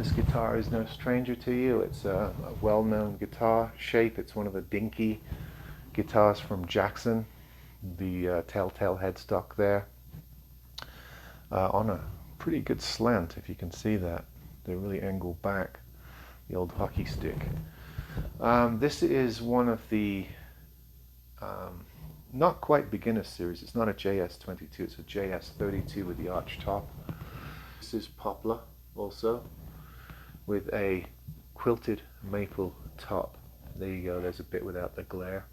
This guitar is no stranger to you. It's a well-known guitar shape. It's one of the Dinky guitars from Jackson, the telltale headstock there, on a pretty good slant, if you can see that. They really angle back, the old hockey stick. This is one of the not quite beginner series. It's not a JS22, it's a JS32 with the arch top. This is poplar also, with a quilted maple top. There you go, there's a bit without the glare.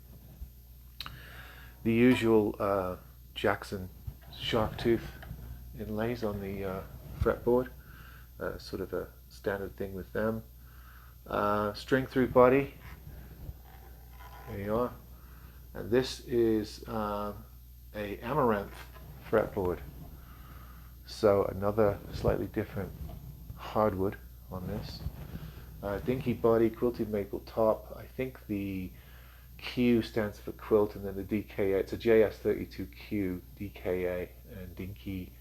The usual Jackson shark tooth inlays on the fretboard, sort of a standard thing with them. String through body, there you are. And this is a amaranth fretboard, so another slightly different hardwood on this. Dinky body, quilted maple top. I think the Q stands for quilt, and then the DKA, it's a JS32TQ DKA, and Dinky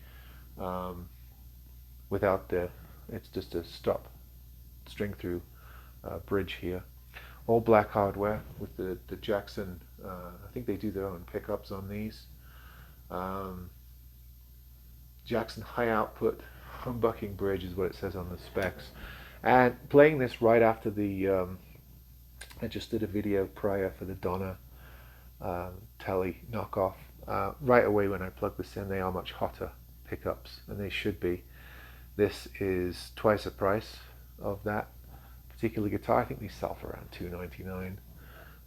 without the, it's just a stop string through bridge here. All black hardware with the Jackson, I think they do their own pickups on these. Jackson high output humbucking bridge is what it says on the specs. And playing this right after the, I just did a video prior for the Donna Tele knockoff. Right away when I plug this in, they are much hotter pickups, and they should be. This is twice the price of that particular guitar. I think these sell for around $299,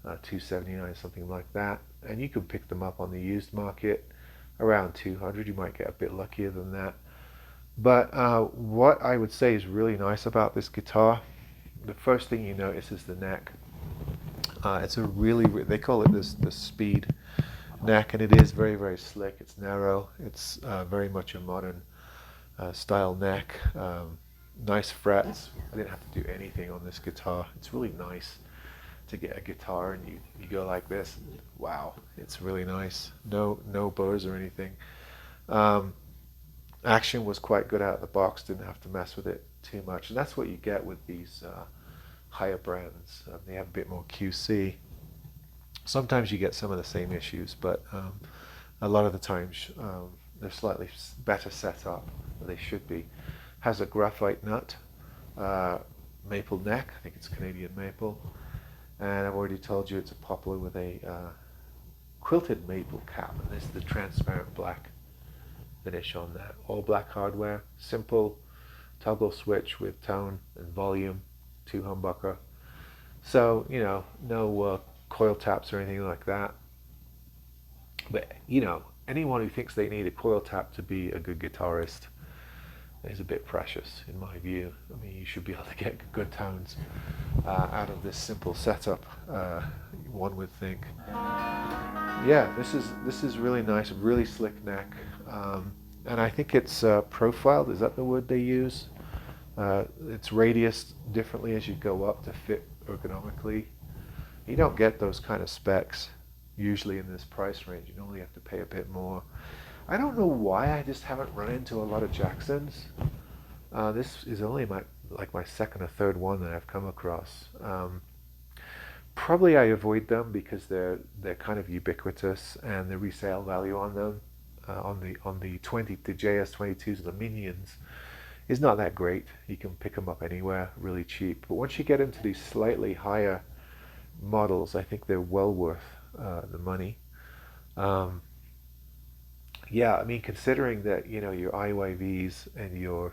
$279, something like that. And you can pick them up on the used market around $200. You might get a bit luckier than that. But what I would say is really nice about this guitar, the first thing you notice is the neck. It's a really, they call it the speed neck, and it is very, very slick. It's narrow. It's very much a modern style neck. Nice frets. I didn't have to do anything on this guitar. It's really nice to get a guitar and you go like this. Wow, it's really nice. No burrs or anything. Action was quite good out of the box. Didn't have to mess with it too much, and that's what you get with these higher brands. They have a bit more QC. Sometimes you get some of the same issues, but a lot of the times they're slightly better set up. They should be. Has a graphite nut, maple neck. I think it's Canadian maple, and I've already told you it's a poplar with a quilted maple cap, and this is the transparent black finish on that. All black hardware, simple toggle switch with tone and volume, 2 humbucker. So, you know, no coil taps or anything like that. But, you know, anyone who thinks they need a coil tap to be a good guitarist is a bit precious, in my view. I mean, you should be able to get good tones out of this simple setup, one would think. Yeah, this is really nice, really slick neck. And I think it's profiled, is that the word they use? It's radiused differently as you go up to fit ergonomically. You don't get those kind of specs usually in this price range. You normally have to pay a bit more. I don't know why I just haven't run into a lot of Jacksons. This is only my second or third one that I've come across. Probably I avoid them because they're kind of ubiquitous, and the resale value on them on the JS22s, the Minions, is not that great. You can pick them up anywhere really cheap. But once you get into these slightly higher models, I think they're well worth the money. Yeah, I mean, considering that, you know, your IYVs and your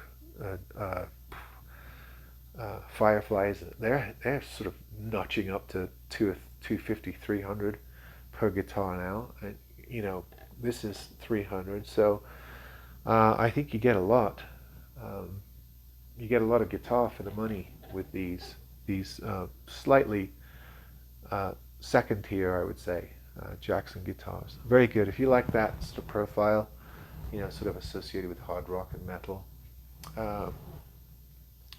Fireflies, they're sort of notching up to 250, 300 per guitar now, and you know, this is 300, so I think you get a lot. You get a lot of guitar for the money with these slightly second tier, I would say, Jackson guitars. Very good. If you like that sort of profile, you know, sort of associated with hard rock and metal,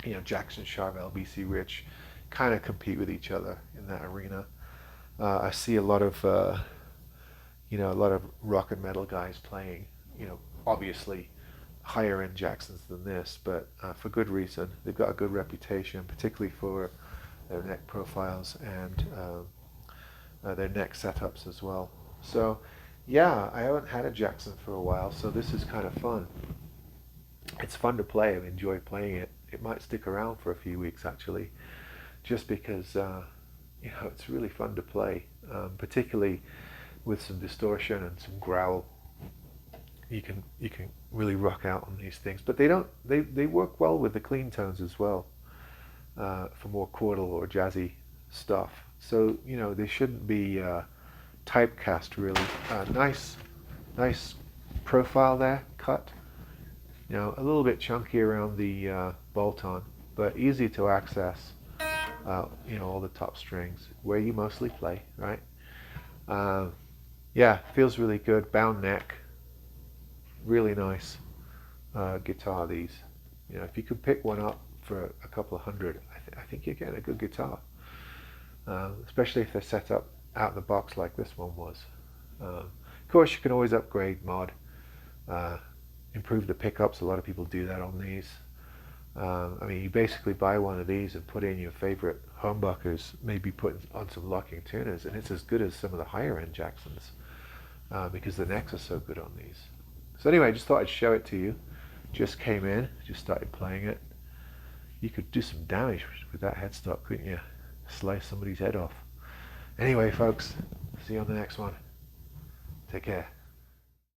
you know, Jackson, Charvel, BC Rich kind of compete with each other in that arena. I see a lot of, you know, a lot of rock and metal guys playing, you know, obviously higher end Jacksons than this, but for good reason. They've got a good reputation, particularly for their neck profiles and their neck setups as well. So yeah, I haven't had a Jackson for a while, so this is kind of fun. It's fun to play. I enjoy playing it. It might stick around for a few weeks actually, just because you know, it's really fun to play, particularly with some distortion and some growl. You can really rock out on these things, but they work well with the clean tones as well, for more chordal or jazzy stuff. So you know, they shouldn't be typecast really. Nice profile there, cut. You know, a little bit chunky around the bolt-on, but easy to access. You know, all the top strings where you mostly play, right? Yeah, feels really good. Bound neck, really nice guitar. These, you know, if you could pick one up for a couple of hundred, I think you're getting a good guitar. Especially if they're set up out of the box like this one was. Of course, you can always upgrade, mod, improve the pickups. A lot of people do that on these. I mean, you basically buy one of these and put in your favorite humbuckers, maybe put on some locking tuners, and it's as good as some of the higher end Jacksons, because the necks are so good on these. So anyway, I just thought I'd show it to you. Just came in, just started playing it. You could do some damage with that headstock, couldn't you? Slice somebody's head off. Anyway, folks, see you on the next one. Take care.